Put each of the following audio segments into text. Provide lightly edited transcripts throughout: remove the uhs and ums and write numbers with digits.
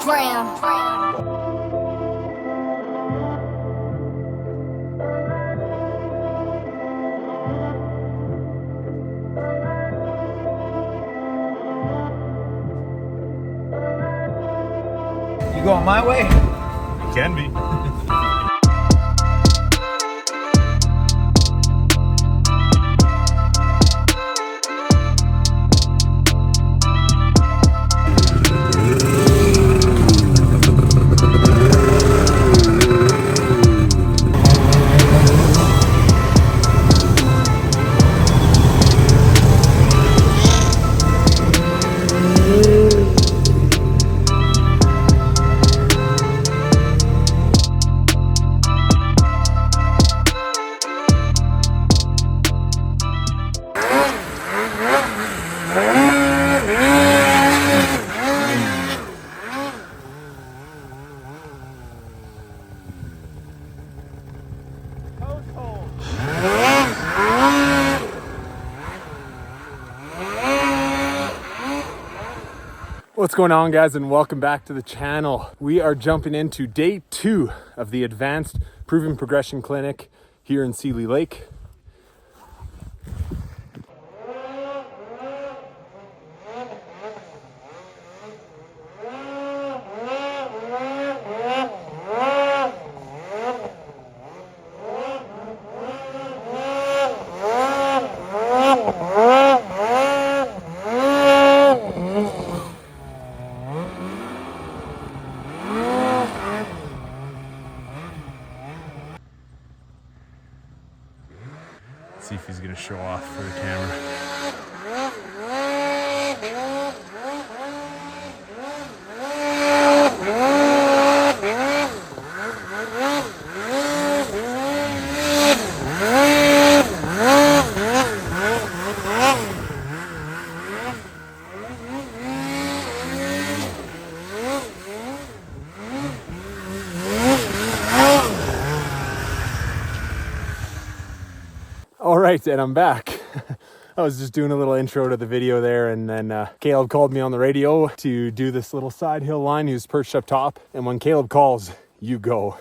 You going my way? It can be. What's going on, guys, and welcome back to the channel. We are jumping into day 2 of the Advanced Proven Progression Clinic here in Seeley Lake. See if he's gonna show off for the camera. All right, and I'm back. I was just doing a little intro to the video there, and then Caleb called me on the radio to do this little side hill line. He was perched up top, and when Caleb calls, you go.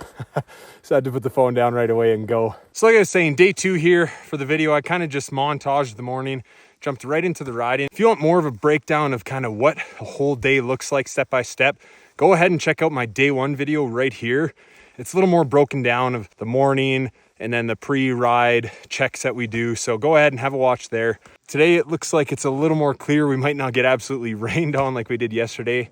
So I had to put the phone down right away and go. So like I was saying, day 2 here for the video. I kind of just montaged the morning, jumped right into the riding. If you want more of a breakdown of kind of what a whole day looks like step by step, go ahead and check out my day 1 video right here. It's a little more broken down of the morning and then the pre-ride checks that we do. So go ahead and have a watch there. Today it looks like it's a little more clear. We might not get absolutely rained on like we did yesterday,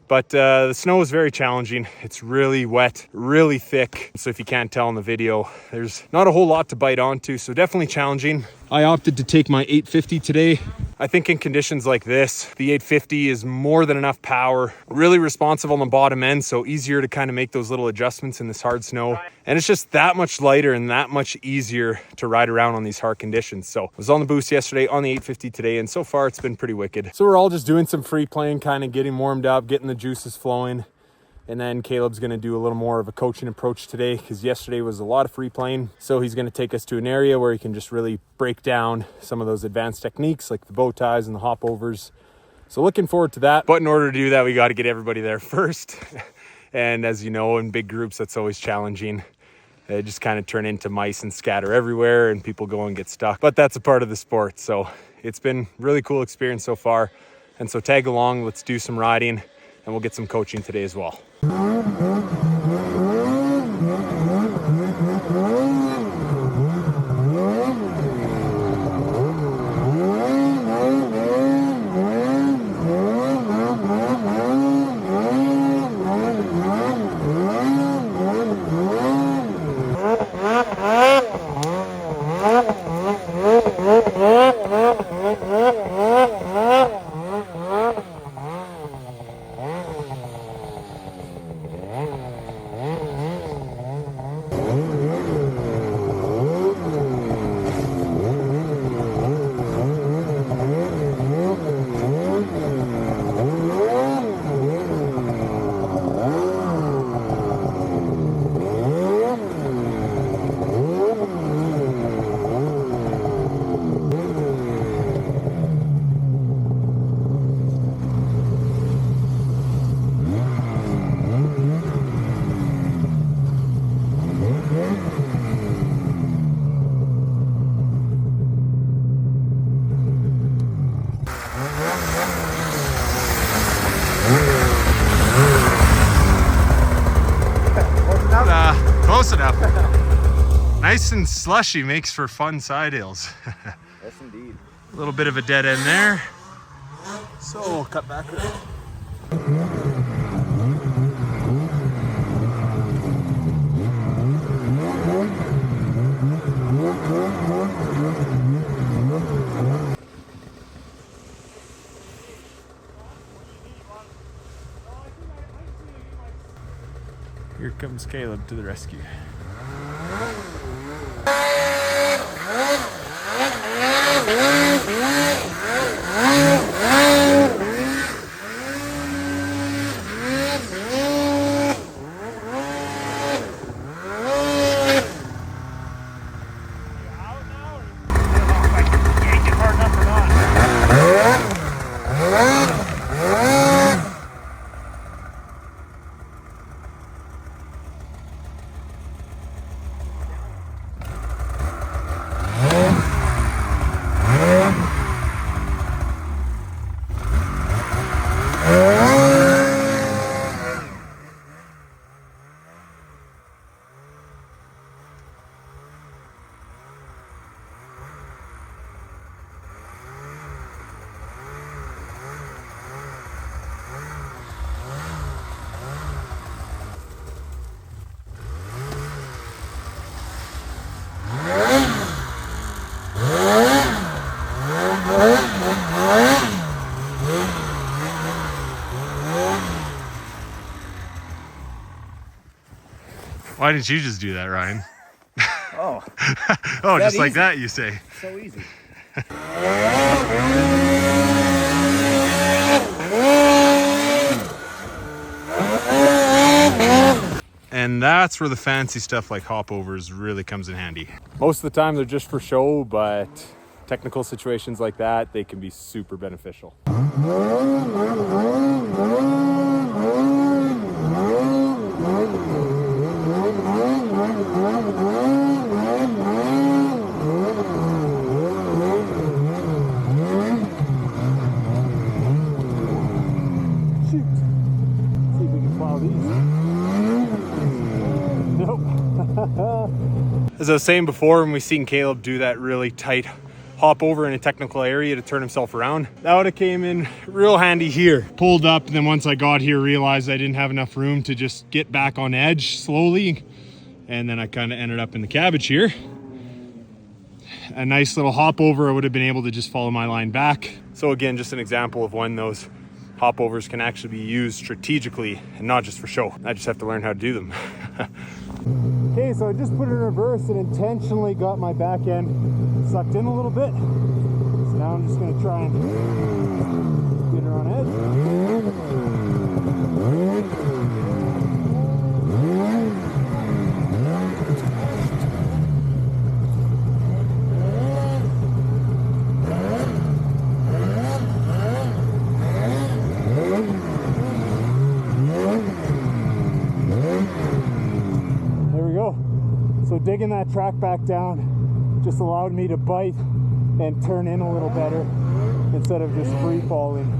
but the snow is very challenging. It's really wet, really thick. So if you can't tell in the video, there's not a whole lot to bite onto. So definitely challenging. I opted to take my 850 today. I think in conditions like this, the 850 is more than enough power, really responsive on the bottom end, so easier to kind of make those little adjustments in this hard snow. And it's just that much lighter and that much easier to ride around on these hard conditions. So I was on the boost yesterday, on the 850 today, and so far it's been pretty wicked. So we're all just doing some free playing, kind of getting warmed up, getting the juices flowing. And then Caleb's going to do a little more of a coaching approach today because yesterday was a lot of free playing. So he's going to take us to an area where he can just really break down some of those advanced techniques like the bow ties and the hop overs. So looking forward to that. But in order to do that, we got to get everybody there first. And as you know, in big groups, that's always challenging. They just kind of turn into mice and scatter everywhere and people go and get stuck. But that's a part of the sport. So it's been a really cool experience so far. And so tag along, let's do some riding and we'll get some coaching today as well. Close enough. Nice and slushy, makes for fun side hills. Yes, indeed. A little bit of a dead end there. So we'll cut back. Here comes Caleb to the rescue. Why didn't you just do that, Ryan? Oh. Oh, just easy? like that, you say. So easy. And that's where the fancy stuff like hopovers really comes in handy. Most of the time they're just for show, but technical situations like that, they can be super beneficial. As I was saying before, when we seen Caleb do that really tight hop over in a technical area to turn himself around, that would have came in real handy here. Pulled up, and then once I got here, realized I didn't have enough room to just get back on edge slowly, and then I kind of ended up in the cabbage here. A nice little hop over, I would have been able to just follow my line back. So again, just an example of when those hopovers can actually be used strategically and not just for show. I just have to learn how to do them. Okay, so I just put it in reverse and intentionally got my back end sucked in a little bit. So now I'm just going to try and get her on So digging that track back down just allowed me to bite and turn in a little better instead of just free falling.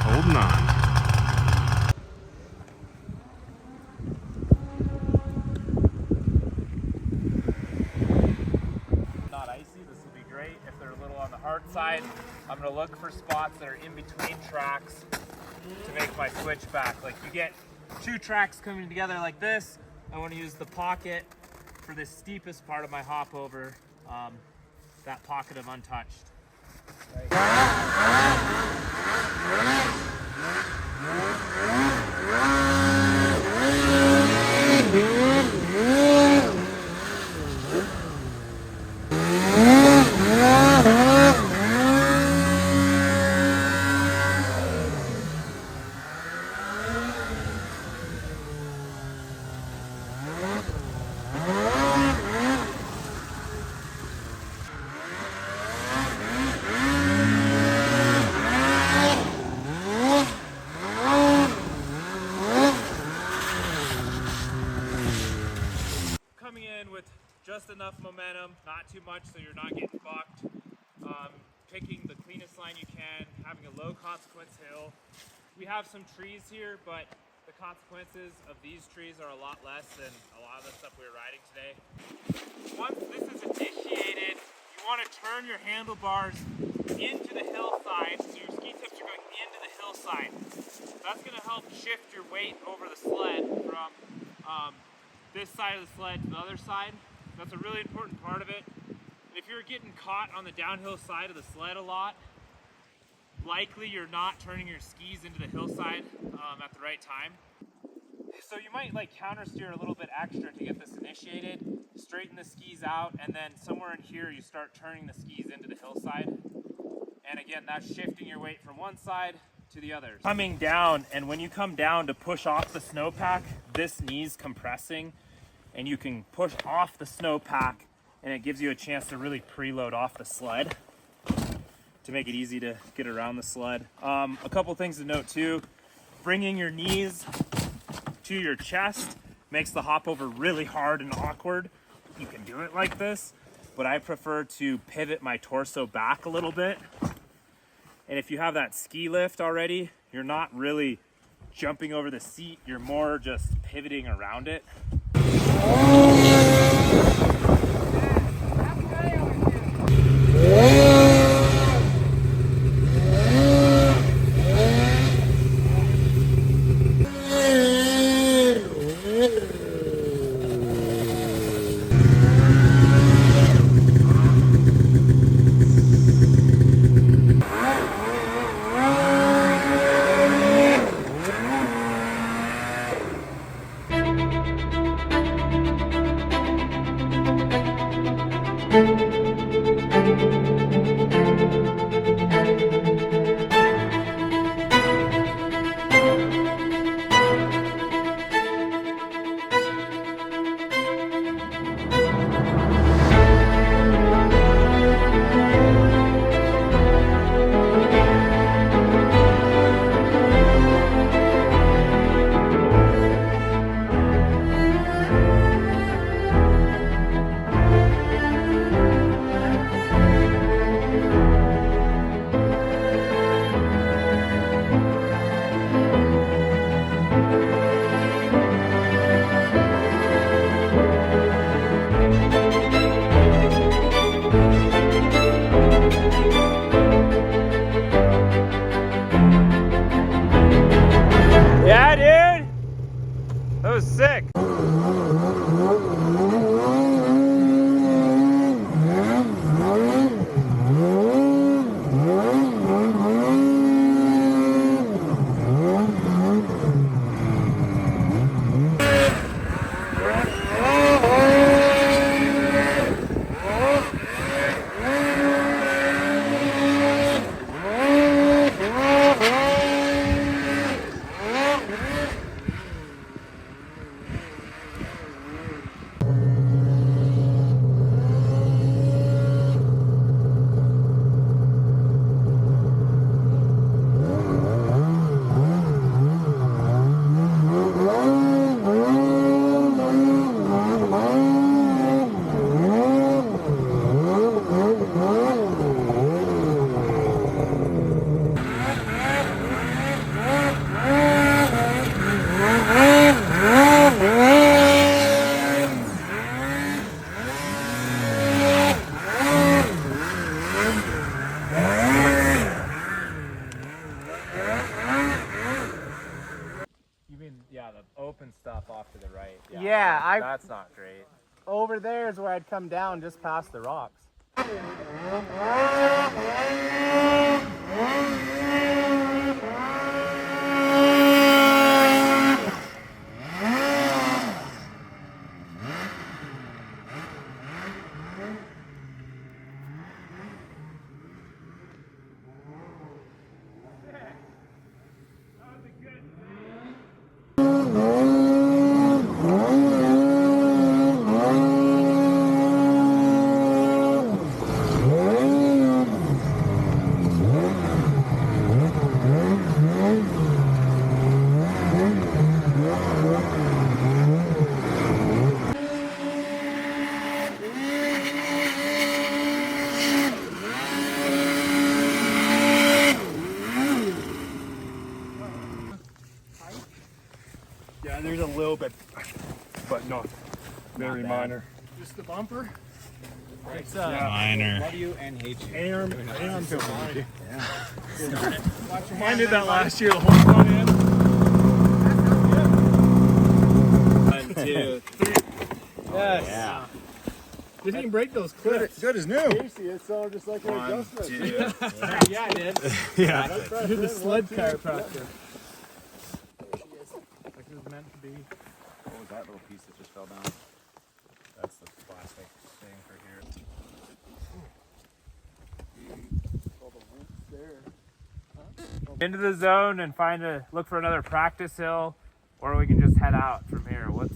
Holding on. Not icy, this will be great. If they're a little on the hard side, I'm gonna look for spots that are in between tracks to make my switch back. Like you get two tracks coming together like this, I want to use the pocket for the steepest part of my hop over, that pocket of untouched. enough momentum, not too much so you're not getting bucked. Picking the cleanest line you can, having a low consequence hill. We have some trees here, but the consequences of these trees are a lot less than a lot of the stuff we were riding today. Once this is initiated, you want to turn your handlebars into the hillside, so your ski tips are going into the hillside. That's going to help shift your weight over the sled from this side of the sled to the other side. That's a really important part of it. And if you're getting caught on the downhill side of the sled a lot, likely you're not turning your skis into the hillside at the right time. So you might like counter steer a little bit extra to get this initiated, straighten the skis out, and then somewhere in here you start turning the skis into the hillside. And again, that's shifting your weight from one side to the other. Coming down, and when you come down to push off the snowpack, this knee's compressing, and you can push off the snowpack, and it gives you a chance to really preload off the sled to make it easy to get around the sled. A couple things to note too, bringing your knees to your chest makes the hop over really hard and awkward. You can do it like this, but I prefer to pivot my torso back a little bit. And if you have that ski lift already, you're not really jumping over the seat, you're more just pivoting around it. Yeah, dude! That was sick! Yeah, the open stuff off to the right. Yeah, that's not great. over there is where I'd come down just past the rocks. Yeah, there's a little bit, but not very bad. minor. Just the bumper. It's Minor. W-N-H-U. A-arm feels fine. Mine did that last year, the whole front end. 1, 2, 3. Yes. Yeah. Didn't even break those clips. Good as new. Casey, it sounded just like an 1, adjustment. 2. Yeah, I did. Yeah. You're the sled chiropractor. Like it was meant to be. What was that little piece that just fell down? That's the plastic thing for here. Into the zone and look for another practice hill, or we can just head out from here. What's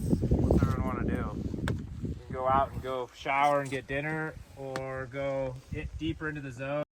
everyone want to do? We can go out and go shower and get dinner, or go deeper into the zone.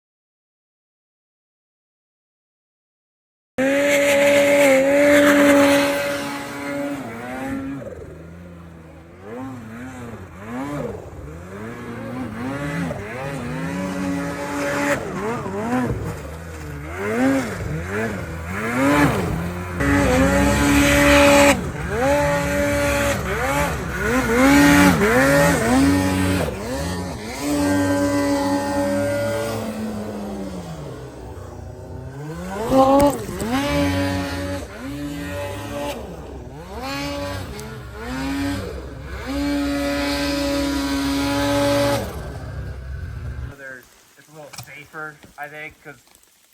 It's a little safer, I think, because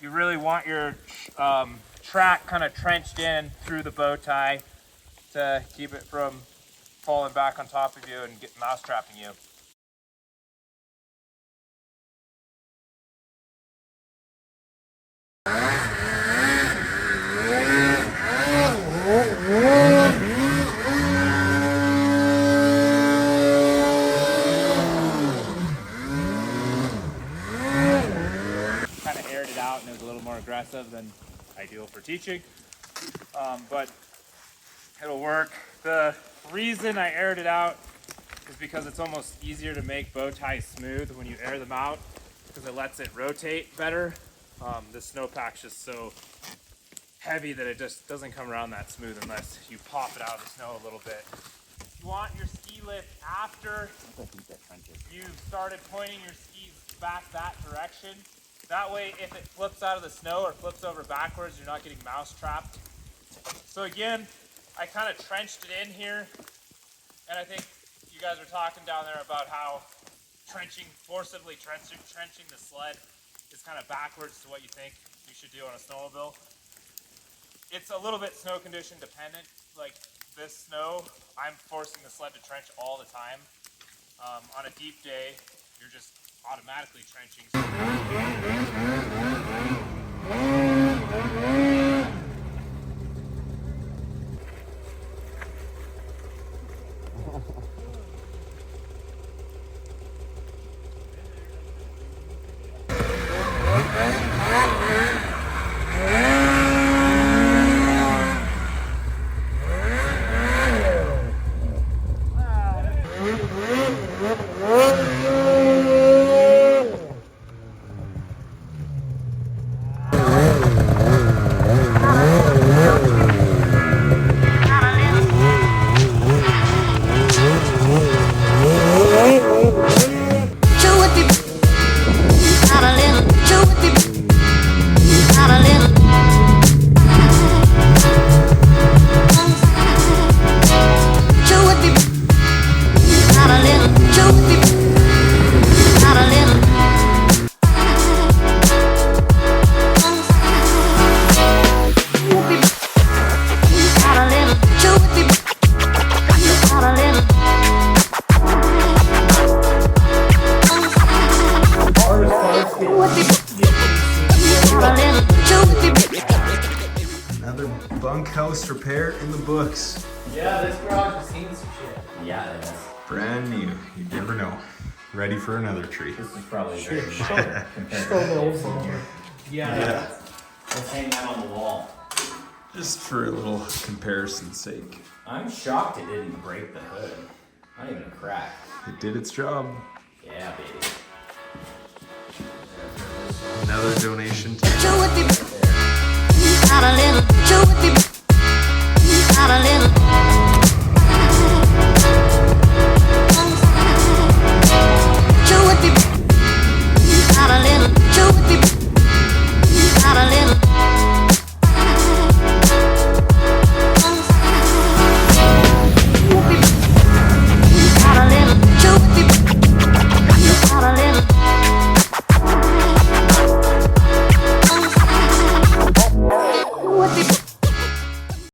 you really want your track kind of trenched in through the bow tie to keep it from falling back on top of you and mouse trapping you. Kind of aired it out and it was a little more aggressive than ideal for teaching, but it'll work. The reason I aired it out is because it's almost easier to make bow ties smooth when you air them out, because it lets it rotate better. The snowpack's just so heavy that it just doesn't come around that smooth unless you pop it out of the snow a little bit. You want your ski lift after you've started pointing your skis back that direction. That way, if it flips out of the snow or flips over backwards, you're not getting mouse trapped. So again, I kind of trenched it in here, and I think you guys were talking down there about how forcibly trenching the sled is kind of backwards to what you think you should do on a snowmobile. It's a little bit snow condition dependent. Like this snow, I'm forcing the sled to trench all the time. On a deep day, you're just automatically trenching. Another bunkhouse repair in the books. Yeah, this garage has seen some shit. Yeah, it is. Brand new. You never know. Ready for another tree. This is probably very compared to Yeah. Let's hang that on the wall. Just for a little comparison's sake. I'm shocked it didn't break the hood. Not even a crack. It did its job. Yeah, baby. Another donation. Not a little,